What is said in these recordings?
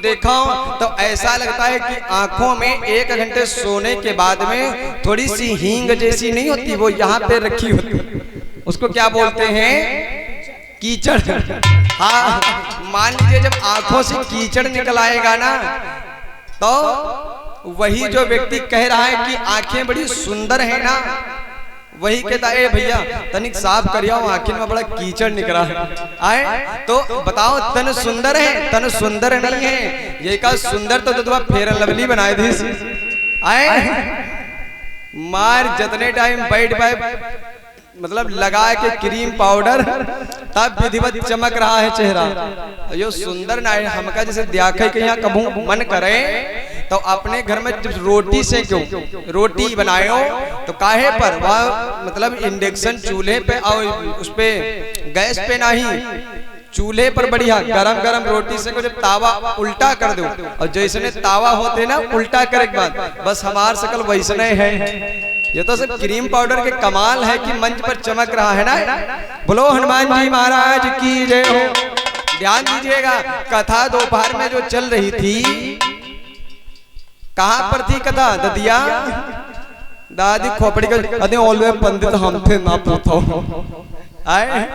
देखा तो ऐसा लगता है कि आंखों में 1 घंटे सोने के बाद में थोड़ी सी हींग जैसी नहीं होती, वो यहाँ पे रखी होती, उसको क्या बोलते हैं, कीचड़। हाँ, मान लीजिए जब आंखों से कीचड़ निकल आएगा ना, तो वही जो व्यक्ति कह रहा है कि आंखें बड़ी सुंदर है ना, वही कहता है, ए भैया तनिक साफ करियो, आंखें में बड़ा कीचड़ निकला है। आए तो बताओ, तन सुंदर है, तन सुंदर नहीं है। ये का सुंदर तो दुआ फेयर लवली बनाए दी। आए मार जितने टाइम बैठ पाए मतलब लगा के क्रीम पाउडर, तब विधिवत चमक रहा है चेहरा। यो सुंदर ना है हमका, जैसे देखे के यहाँ कभू मन करे तो अपने घर में जब रोटी से क्यों रोटी बनायो तो काहे पर वह मतलब इंडक्शन चूल्हे पे और उस पे गैस पे नहीं, चूल्हे पर बढ़िया गरम गरम रोटी से को जब तावा उल्टा कर दो, और जैसे तावा होते ना उल्टा करे के बाद बस हमार सकल वैसने है। ये तो सब क्रीम पाउडर के कमाल है कि मंच पर चमक रहा है ना। बोलो हनुमान जी महाराज की जय हो। ध्यान दीजिएगा, कथा दोपहर में जो चल रही थी, कहाँ पर थी कथा ददिया दादी खोपड़ी का अरे ऑलवे पंडित हम थे ना पूछो। आए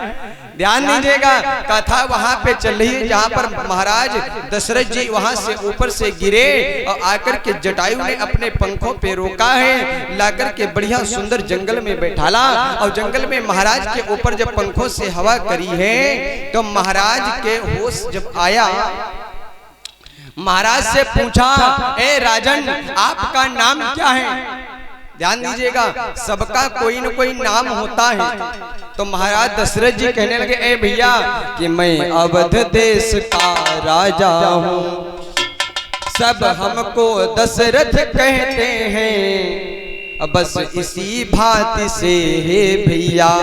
ध्यान दीजिएगा, कथा वहां पे चल रही है जहां पर महाराज दशरथ जी वहां से ऊपर से गिरे और आकर के जटायु ने अपने पंखों पे रोका है, लाकर के बढ़िया सुंदर जंगल में बैठाला, और जंगल में महाराज के ऊपर जब पंखों से हवा करी है तो महाराज के होश जब आया, महाराज से पूछा, ए राजन आपका नाम क्या है। ध्यान दीजिएगा, सबका कोई न कोई नाम होता है। तो महाराज दशरथ जी कहने लगे, ए भैया कि मैं अवध देश का राजा हूँ, सब हमको दशरथ कहते हैं, बस इसी भांति से हे भैया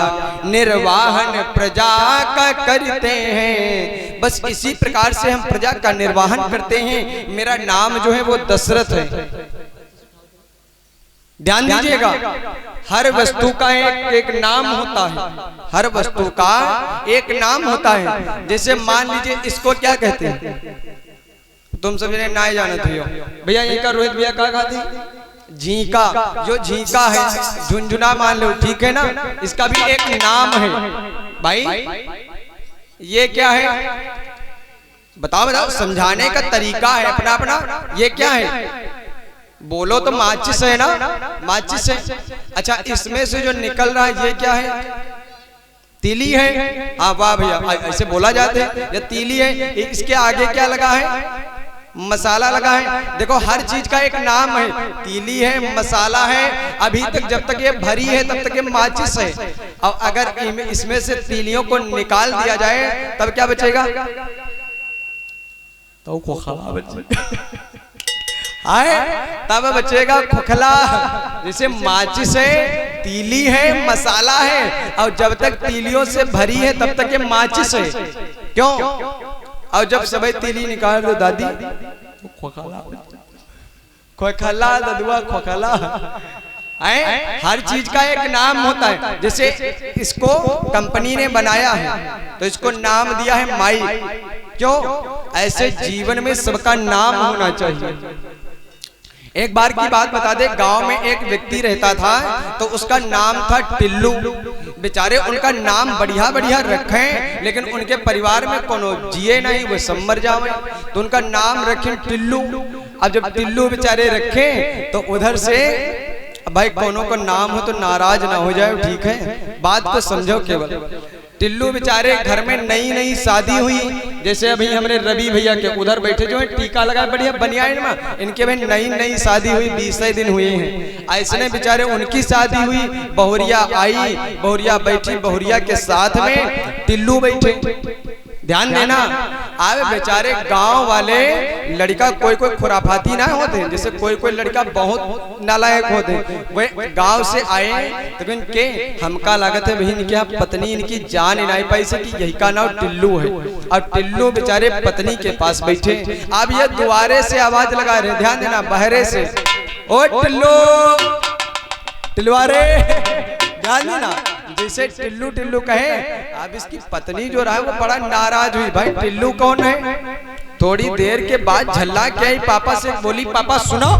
निर्वाहन प्रजा का करते हैं, बस इसी प्रकार से हम प्रजा का निर्वाहन करते हैं। मेरा नाम जो है वो दशरथ है। ध्यान दीजिएगा, हर वस्तु का एक नाम होता है, हर वस्तु का एक नाम होता है। जैसे मान लीजिए इसको क्या कहते हैं, तुम सब जने ना जानते हो भैया, इनका रोहित भैया क्या खाते, झींका। जो झींका है झुनझुना मान लो, ठीक है ना, इसका भी एक नाम है भाई। ये क्या है बताओ बताओ, समझाने का तरीका है अपना अपना। ये क्या है बोलो तो माचिस है ना, माचिस है। अच्छा इसमें से जो निकल रहा है ये क्या है, तीली है। हाँ वाह भैया, ऐसे बोला जाते हैं, ये तीली है। इसके आगे क्या लगा है, मसाला लगा है। देखो हर चीज का एक नाम है, तीली है, मसाला है। अभी तक जब तक ये भरी है तब तक ये माचिस है, और अगर इसमें से तीलियों को निकाल दिया जाए तब क्या बचेगा, तो खोखला बचेगा। आए तब बचेगा खोखला। जैसे माचिस है, तीली है, मसाला है, और जब तक तीलियों से भरी है तब तक ये माचिस है। क्यों, और जब सब तीली निकाल दो दादी खोखला, खोखला ददुआ खोखला। आए हर चीज का एक नाम होता है। जैसे इसको कंपनी ने बनाया है तो इसको नाम दिया है माई। क्यों, ऐसे जीवन में सबका नाम होना चाहिए। एक बार की बात बता दे, गांव में एक व्यक्ति रहता था तो उसका नाम था टिल्लू। बेचारे उनका नाम बढ़िया बढ़िया रखे, लेकिन उनके परिवार में कोनो जिए नहीं, वो सब मर जावे, तो उनका नाम रखे टिल्लू। अब जब टिल्लू बेचारे रखे तो उधर से भाई कोनो को नाम हो तो नाराज ना हो जाए, ठीक है, बात को समझो केवल। टिल्लू बेचारे घर में नई नई शादी हुई, जैसे अभी हमारे रवि भैया के उधर बैठे जो है टीका लगा बढ़िया बनियान में, इनके भाई नई नई शादी हुई, 20 दिन हुए हैं। ऐसे बेचारे उनकी शादी हुई, बहुरिया आई, बहुरिया बैठी, बहुरिया के साथ में टिल्लू बैठे। ध्यान देना, आवे बेचारे गांव वाले लड़का कोई कोई खुराफाती ना होते, जैसे कोई कोई लड़का बहुत नालायक होते, वे गांव से आए तो इनके हमका लागत है बहन क्या पत्नी इनकी जान नहीं पाई से कि यही का नाम टिल्लू है। और टिल्लू बेचारे पत्नी के पास बैठे। अब ये दुआरे से आवाज लगा रहे, ध्यान देना, बहरे से, ओ टिल्लू टिलवारे, ध्यान देना। जैसे टिल्लू टिल्लू कहे, अब इसकी पत्नी जो रहा है वो बड़ा नाराज हुई, भाई टिल्लू कौन है, थोड़ी देर के बाद झल्ला क्या ही पापा से बोली, पापा सुनो,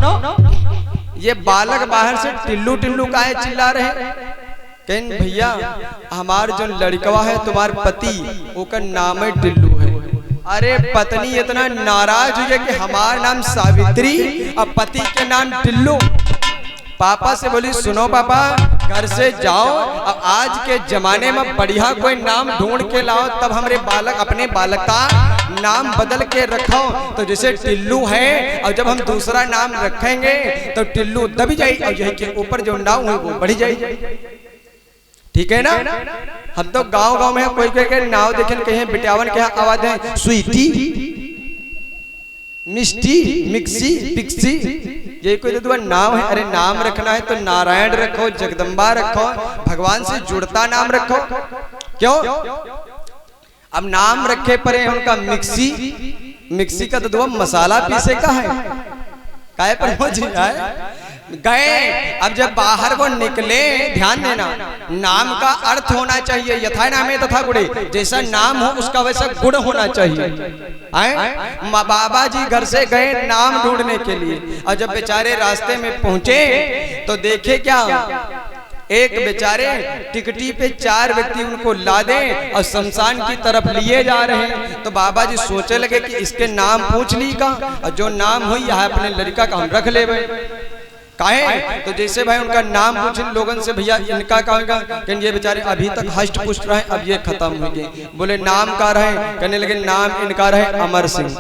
ये बालक बाहर से टिल्लू टिल्लू काहे चिल्ला रहे। कहें भैया हमार जो लड़कवा है तुम्हार पति ओकर नाम है टिल्लू है। अरे पत्नी इतना नाराज हुई है कि हमार नाम सावित्री और पति के नाम टिल्लू। पापा से बोली सुनो पापा, घर से जाओ अब आज के जमाने में बढ़िया कोई नाम ढूंढ के लाओ, तब हमरे बालक अपने बालक का नाम बदल के रखो। तो जैसे टिल्लू है और जब हम दूसरा नाम रखेंगे तो टिल्लू दबी जाए और यही के ऊपर जो नाव है वो बढ़ी जाए। ठीक है ना। हम तो गांव गांव में कोई कोई नाव देखें कहीं बिटावन के आवाज है स्वीटी, मिष्टी, मिक्सी, पिक्सी, ये कोई तो नाम है। अरे नाम रखना है तो नारायण रखो, जगदम्बा रखो, भगवान से जुड़ता नाम रखो। क्यों? अब नाम रखे परे उनका मिक्सी, मिक्सी का तो मसाला पीसे का है, काहे पर हो जी गए। अब जब बाहर को निकले ध्यान देना, नाम का अर्थ होना चाहिए, यथा नामे तथा गुणे, जैसा नाम हो उसका वैसा गुण होना चाहिए। बाबा जी घर से गए नाम ढूंढने के लिए और जब बेचारे रास्ते में पहुंचे तो देखे क्या, एक बेचारे टिकटी पे 4 व्यक्ति उनको लादे और शमशान की तरफ लिए जा रहे हैं। तो बाबा जी सोचे लगे कि इसके नाम पूछ ली का, और जो नाम हुई यहाँ अपने लड़का का हम रख ले काहे। तो जैसे भाई उनका नाम पूछ लोगों से, भैया इनका कहेगा, कहने ये बेचारे अभी तक हष्ट पुष्ट रहे, अब ये खत्म हो गए। बोले नाम का रहे, कहने लगे नाम इनका रहे अमर सिंह,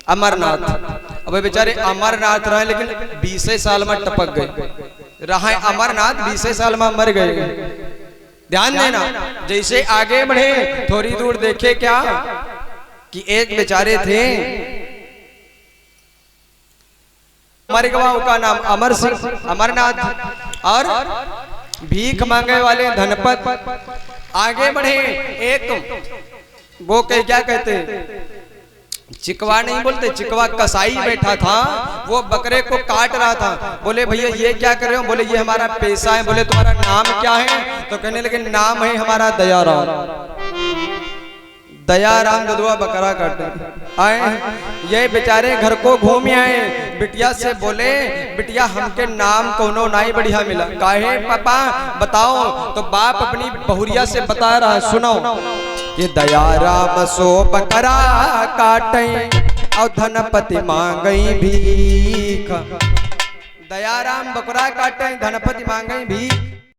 अमरनाथ। अब बेचारे अमरनाथ रहे लेकिन 20 साल में टपक गए, रहा अमरनाथ 20 साल में मर गए। ध्यान देना, जैसे आगे बढ़े थोड़ी दूर देखे क्या कि एक बेचारे थे मरगवाओं का नाम अमर सिंह, अमरनाथ, और भीख मांगे वाले धनपत। आगे बढ़े एक वो क्या कहते चिकवा नहीं बोलते, चिकवा कसाई बैठा था, वो बकरे को काट रहा था। बोले भैया ये क्या कर रहे हो? बोले ये हमारा पेशा है। बोले तुम्हारा नाम क्या है? तो कहने लगे नाम है हमारा दयाराम। दयाराम ददुआ बकरा काटे आए। ये बेचारे घर को घूम आए, बिटिया से बोले बिटिया हमके नाम कोनो नहीं बढ़िया मिला। काहे पापा बताओ? तो बाप अपनी बहुरिया से बता रहा है, सुनो कि दयाराम सो बकरा काटे और धनपति मांगई भीख। दयाराम बकरा काटे धनपति मांगई भीख।